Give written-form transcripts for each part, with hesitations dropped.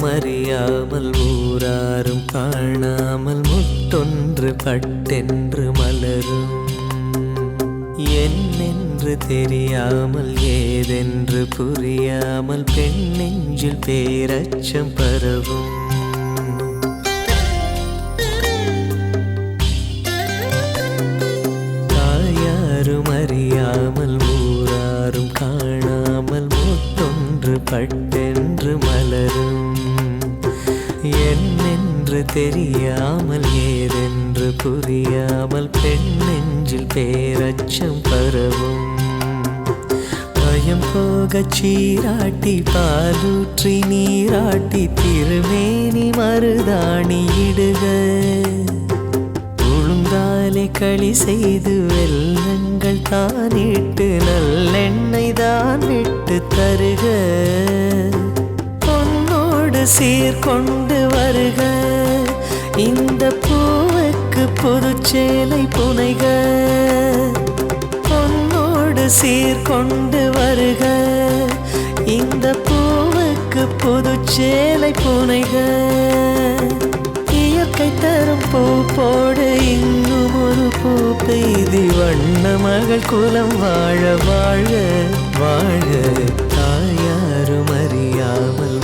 அறியாமல் ஊராரும் காணாமல் முட்டொன்று பட்டென்று மலரும் என்னென்று தெரியாமல் ஏதென்று புரியாமல் பெண் நெஞ்சில் பேரச்சம் பரவும் தாயாரும் அறியாமல் ஊராரும் காணாமல் முட்டொன்று பட்டென்று மலரும் என்னென்று தெரியாமல் ஏதென்று புரியாமல் பெண் நெஞ்சில் பேரச்சம் பரவும் பயம் போகச் சீராட்டி பாலூற்றி நீராட்டி திருமேனி மருதாணி இடுக உளுந்தாலே களி செய்து வெல்லங்கள் தானிட்டு நல்லெண்ணெய் தான் விட்டு தருக சீர்கொண்டு வருக இந்த பூவுக்கு புதுச்சேலை புனைக பொன்னோடு சீர்கொண்டு வருக இந்த பூவுக்கு புதுச்சேலை புனைக இயற்கை தரும் பூ போடு இன்னும் ஒரு பூ பெய்தி வண்ண மகள் குலம் வாழ வாழ வாழ தாயாரும் அறியாமல்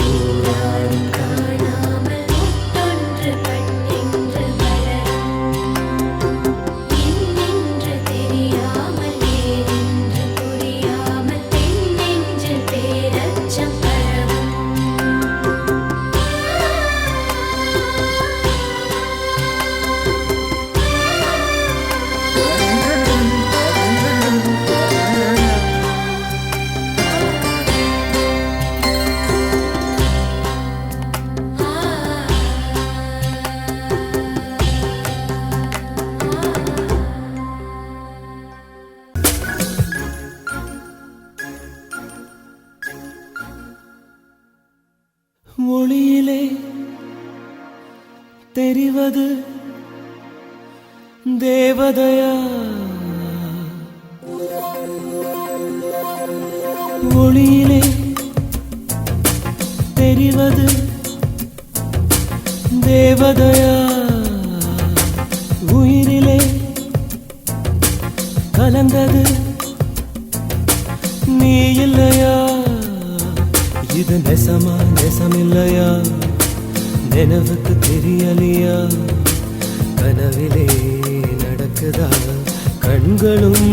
ஒளியிலே தெரிவது தேவதையா ஒளியிலே தெரிவது தேவதையா உயிரிலே கலந்தது நீ இல்லையா இது நெசமா நெசமில்லையா நினைவுக்கு தெரியலையா கனவிலே நடக்குதா கண்களும்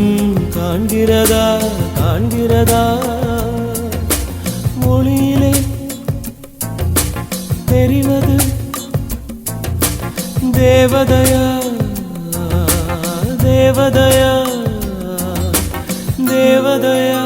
காண்கிறதா காண்கிறதா மொழியிலே தெரிவது தேவதையா தேவதையா தேவதையா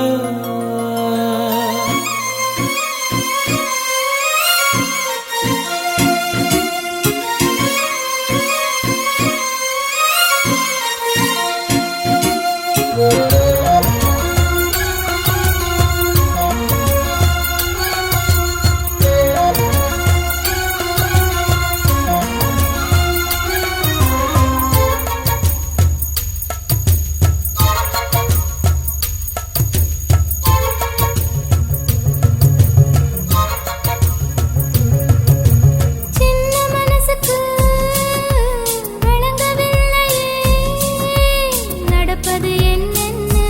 நடப்பது என்னென்ன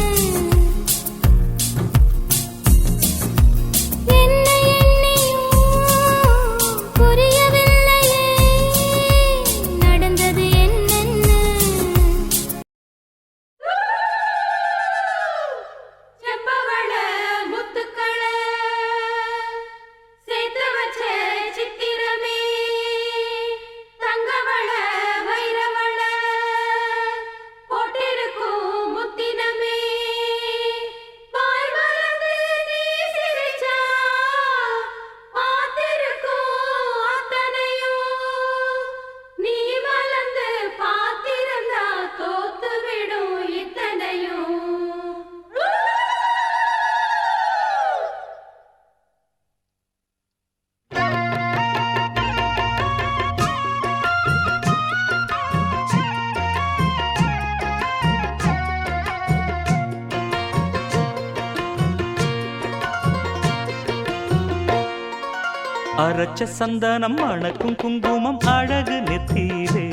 அரைச்ச சந்தனம் மணக்கும் குங்குமம் அழகு நெத்தியிலே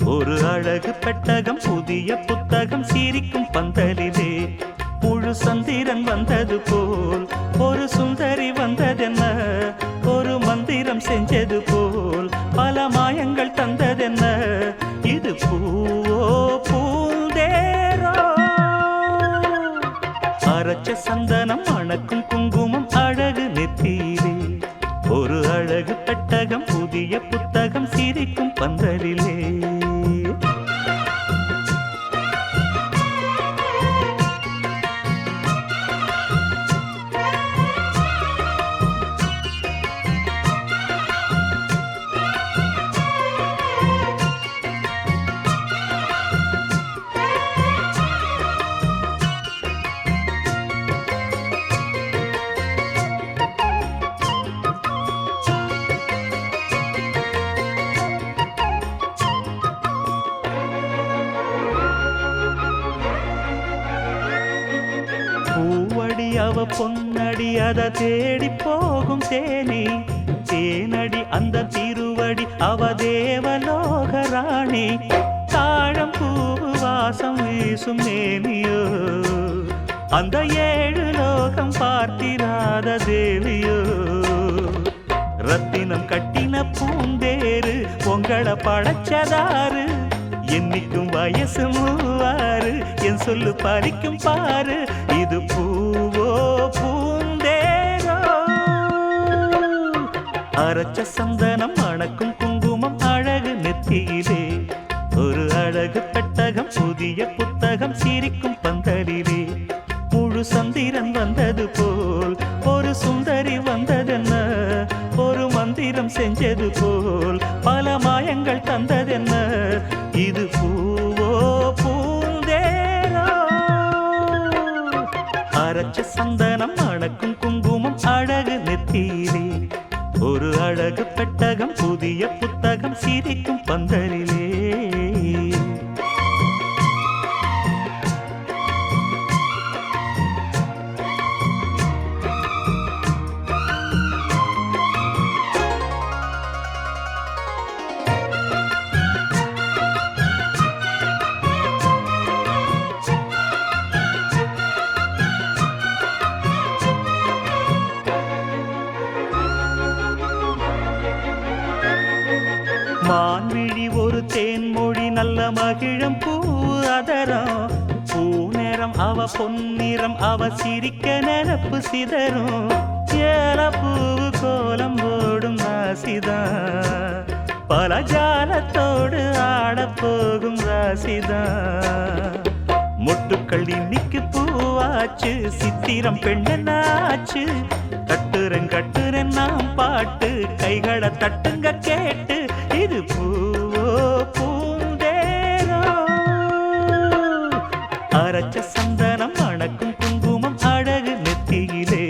ஒரு அழகு பெட்டகம் புதிய புத்தகம் சிரிக்கும் பந்தலிலே முழு சந்திரன் வந்தது போல் ஒரு சுந்தரி வந்ததென்ன ஒரு மந்திரம் செஞ்சது போல் பல மாயங்கள் தந்ததென்ன இது பூவோ பூந்தேரோ அரைச்ச சந்தனம் மணக்கும் குங்குமம் அழகு நெத்தியிலே ஒரு அழகு பெட்டகம் புதிய புத்தகம் சிரிக்கும் பந்தலிலே பூவடி அவ பொன்னடி அத தேடி போகும் தேனி தேனடி அந்த திருவடி அவ தேவலோக ராணி தாழம் பூவு வாசம் வீசும் மேனியோ அந்த ஏழு லோகம் பார்த்திராத தேவியோ ரத்தினம் கட்டின பூந்தேரு உங்களை படைச்சதாரு என்னைக்கும் வயசு மூவாறு என் சொல்லு பறிக்கும் பாரு இது பூவோ பூந்தேரோ அரைச்ச சந்தனம் மணக்கும் குங்குமம் அழகு நெத்தியிலே ஒரு அழகு பெட்டகம் புதிய புத்தகம் சிரிக்கும் பந்தலிலே முழு சந்திரன் வந்தது போல் ஒரு சுந்தரி வந்ததென்ன ஒரு மந்திரம் செஞ்சது போல் பல மாயங்கள் தந்ததென்ன இது பூவோ பூந்தேரோ அரைச்ச சந்தனம் மணக்கும் குங்குமம் அழகு நெத்தியிலே ஒரு அழகு பெட்டகம் புதிய புத்தகம் சிரிக்கும் பந்தலிலே மான்விழி ஒரு தேன்மொழி நல்ல மகிழம் பூ அதரம் பூநேரம் அவ பொன்னிறம் அவ சிரிக்க நினப்பு சிதறும் ஏல பூவு கோலம் ஓடும் ராசிதான் பல ஜாலத்தோடு ஆடப்போகும் ராசிதான் முட்டுக்கள் இன்னைக்கு பூவாச்சு சித்திரம் பெண்ணாச்சு கட்டுறன் நாம் பாட்டு கைகளை தட்டுங்க கேட்டு இது பூவோ பூந்தேரோ அரைச்ச சந்தனம் மணக்கும் குங்குமம் அழகு நெத்தியிலே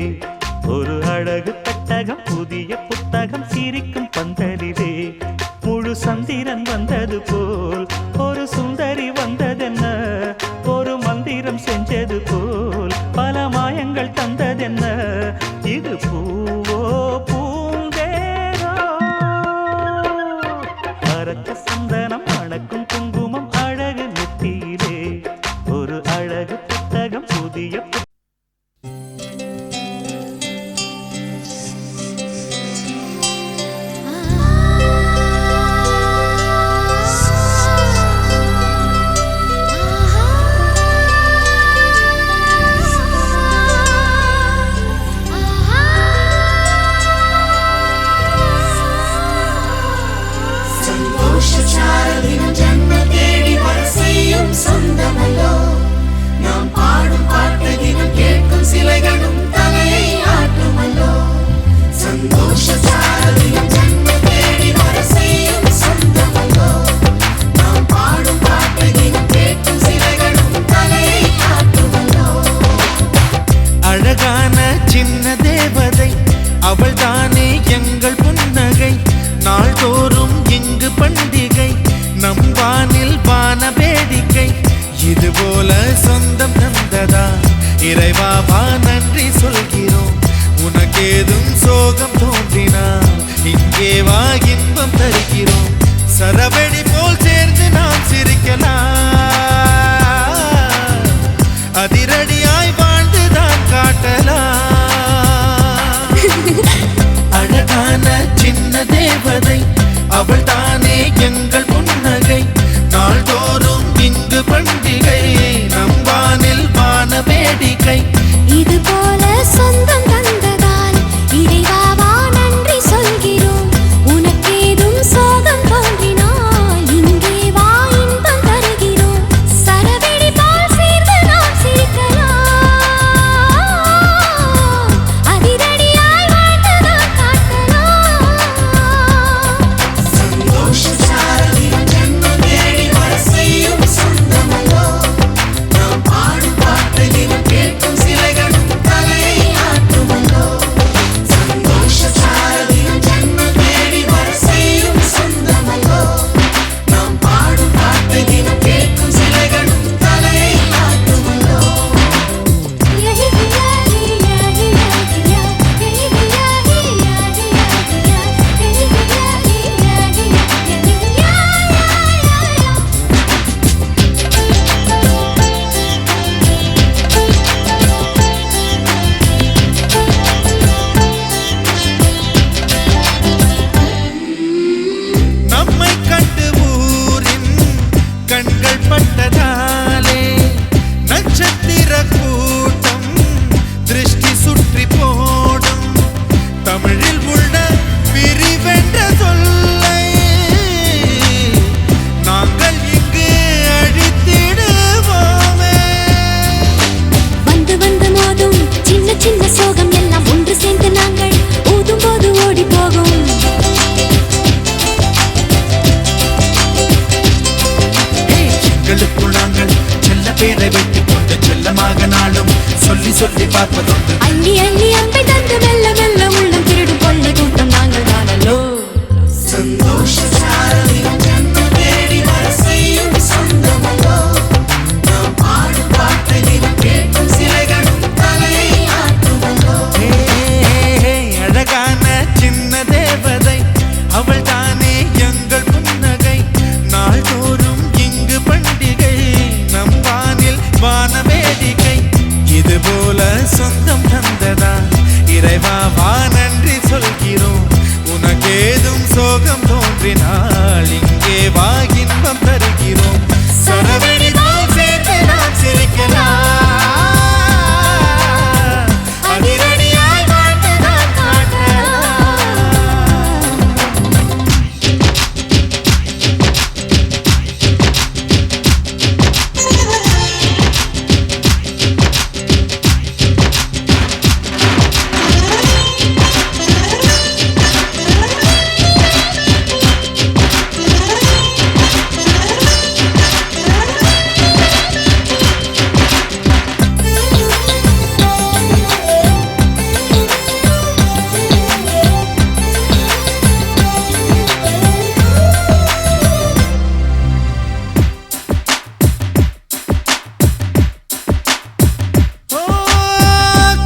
ஒரு அழகு பெட்டகம் புதிய புத்தகம் சிரிக்கும் பந்தலிலே முழு சந்திரன் வந்தது போல் ஒரு சுந்தரி வந்ததென்ன ஒரு மந்திரம் செஞ்சது போல் பல மாயங்கள் தந்ததென்ன இது பூவோ பூந்தேரோ அழகான சின்ன தேவதை அவள் தானே எங்கள் புன்னகை நாள்தோறும் இங்கு பண்டிகை நம் வானில் வான வேடிக்கை இது போல சொந்தம் தந்ததால் இறைவாவா நன்றி சொல்கிறோம் உனக்கேதும் சோகம் தோன்றினால் இங்கே வா இன்பம் தருகிறோம் சரவெடி போல் சேர்ந்து நாம் சிரிக்கலாம் அதிரடியாய் வாழ்ந்துதான் காட்டலாம் சந்தோஷ சாரதியின் ஜன்மம் தேடி வர செய்யும் சொந்தமல்லோ நாம் பாடும் பாட்டு தினம் கேட்கும் சிலைகளும் தலையை ஆட்டுமல்லோ சந்தோஷ சாரதியின் ஜன்மம் தேடி வர செய்யும் சொந்தமல்லோ நாம் பாடும் பாட்டு தினம் கேட்கும் சிலைகளும் தலையை ஆட்டுமல்லோ நம்மை கண்டு ஊரின் கண்கள் பட்டதாலே நட்சத்திர கூட்டம் திருஷ்டி சுற்றி போடும் தமிழில் உள்ள பிரிவென்ற சொல்லை நாங்கள் இங்கு அழித்திடுவோமே வந்து வந்து மோதும் சின்ன சின்ன சோகம் எல்லாம் ஒன்று சேர்ந்து நாங்கள் ஊதும் போது ஓடி போகும் எங்களுக்குள் நாங்கள் செல்ல பேரை வைத்துக் கொண்டு செல்லமாக நாளும் சொல்லி சொல்லி பார்ப்பதுண்டு அள்ளி அள்ளி அம்பை தந்து மெல்ல மெல்ல உள்ளம் திருடும் கொள்ளை கூட்டம் நாங்கள் தானல்லோ சந்தோஷ சாரதியின் ஜன்மம் தேடி வர செய்யும் சொந்தமல்லோ நாம் பாடும் பாட்டு தினம் கேட்கும் சிலைகளும் தலையை ஆட்டுமல்லோ அழகான சின்ன தேவதை அவள் தானே எங்கள் புன்னகை நாள்தோறும் இங்கு பண்டிகை நம் வானில் வான வேடிக்கை இது போல சொந்தம் தந்ததா இறைவா வா நன்றி சொல்கிறோம் உனக்கேதும் சோகம் தோன்றினால் இங்கே வா இன்பம் தருகிறோம் சரவெடி போல் சேர்ந்து நாம் சிரிக்கலாம் அதிரடியாய் வாழ்ந்துதான் காட்டலாம்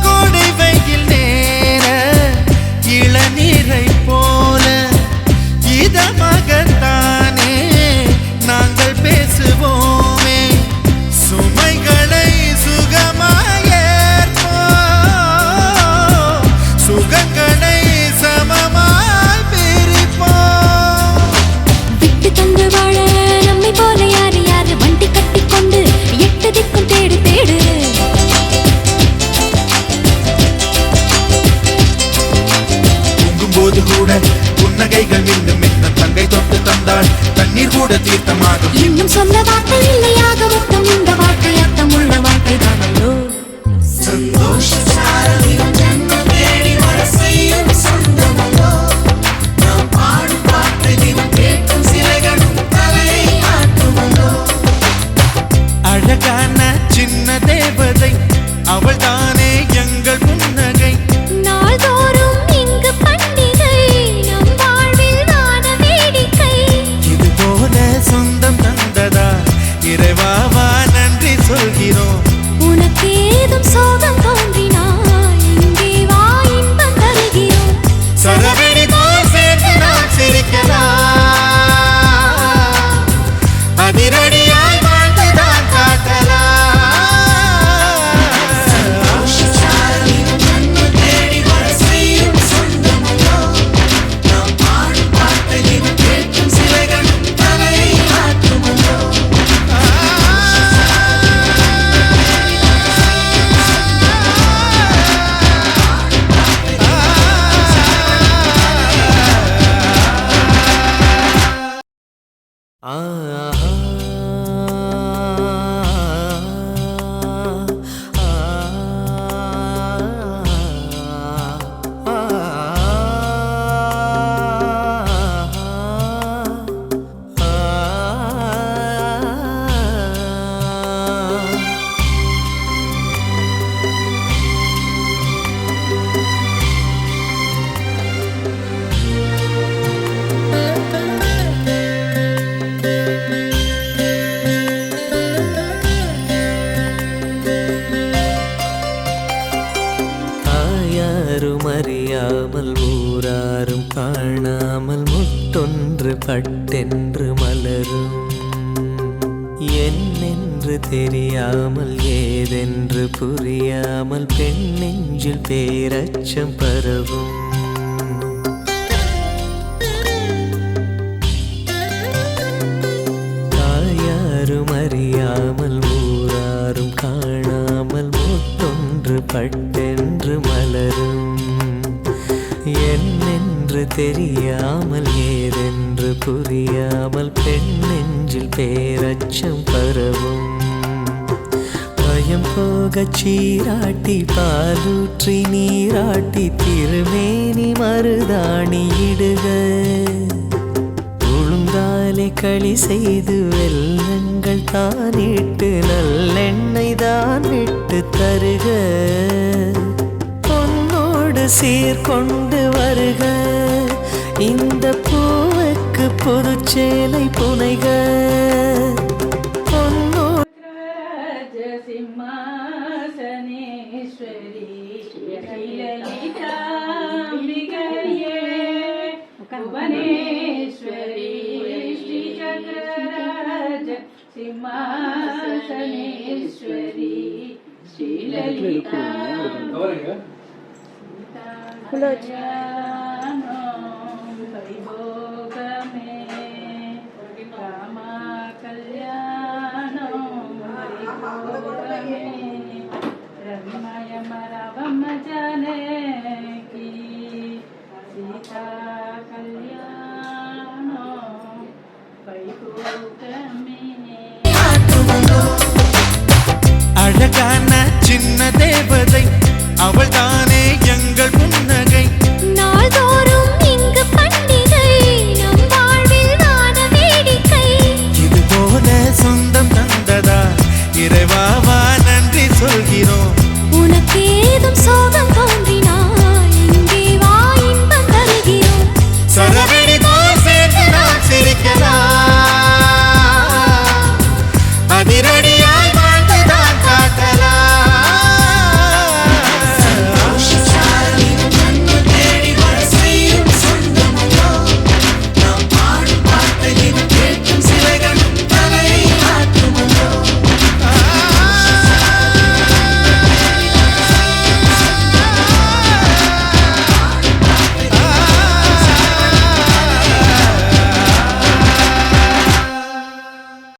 கோடை வெயில் நேர இளநீரை போல இதமாகத்தானே நாங்கள் பேசுவோமே சுமைகளை சுகமாயேற்போம் சுகங்களை சமமாய் பிரிப்போம் விட்டு தந்து வாழ நம்மை போல யாரு யாரு வண்டி கட்டிக்கொண்டு எட்டு திக்கும் தேடு தேடு தூங்கும்போது கூட புன்னகைகள் மீண்டும் மீண்டும் தங்கை தொட்டு தந்தாள் தண்ணீர் கூட தீர்த்தமாகும் இன்னும் சொல்ல வார்த்தை இல்லையாக மொத்தம் இந்த வாழ்க்கை அர்த்தம் உள்ள வாழ்க்கை தானல்லோ சந்தோஷ சாரதியின் ஜன்மம் தேடி வர செய்யும் சொந்தமல்லோ நாம் பாடும் பாட்டு தினம் கேட்கும் சிலைகளும் தலையை ஆட்டுமல்லோ அழகான சின்ன தேவதை அவள் தானே எங்கள் புன்னகை நாள்தோறும் இங்கு பண்டிகை நம் வாழ்வில் வான வேடிக்கை இது போல சொந்தம் தந்ததா இறைவா வா நன்றி சொல்கிறோம் உனக்கேதும் சோகம் தோன்றினால் இங்கே வா இன்பம் தருகிறோம் சரவெடி போல் சேர்ந்து நாம் சிரிக்கலாம் அதிரடியாய் வாழ்ந்துதான் காட்டலாம் சந்தோஷ சாரதியின் ஜன்மம் தேடி வர செய்யும் சொந்தமல்லோ என்னென்று தெரியாமல் ஏதென்று புரியாமல் பெண் நெஞ்சில் பேரச்சம் பரவும். தாயாரும் அறியாமல் ஊராரும் காணாமல் முத்தொன்று பட்டென்று மலரும். என்னென்று தெரியாமல் ஏதென்று புரியாமல் பெண் நெஞ்சில் பேரச்சம் பரவும். பயம் போகச் சீராட்டி பாலூற்றி நீராட்டி திருமேனி மருதாணி இடுக. உளுந்தாலே களி செய்து வெல்லங்கள் தானிட்டு நல்லெண்ணெய் தான் விட்டு தருக. சீர்கொண்டு வருக இந்த பூவுக்கு புதுச்சேலை புனைக. சிம்மாசனேஸ்வரி லலிதாம்பிகையே புவனேஸ்வரி ஸ்ரீ சக்கரராஜ சிம்மாசனேஸ்வரி ஸ்ரீ லலிதா வைபோகமே ராமா கல்யாணம் வைபோகமே ரமயம ரவம ஜானகி சீதா கல்யாணம் வைபோகமே. அழகான சின்ன தேவதை அவள் தானே எங்கள் முன்ன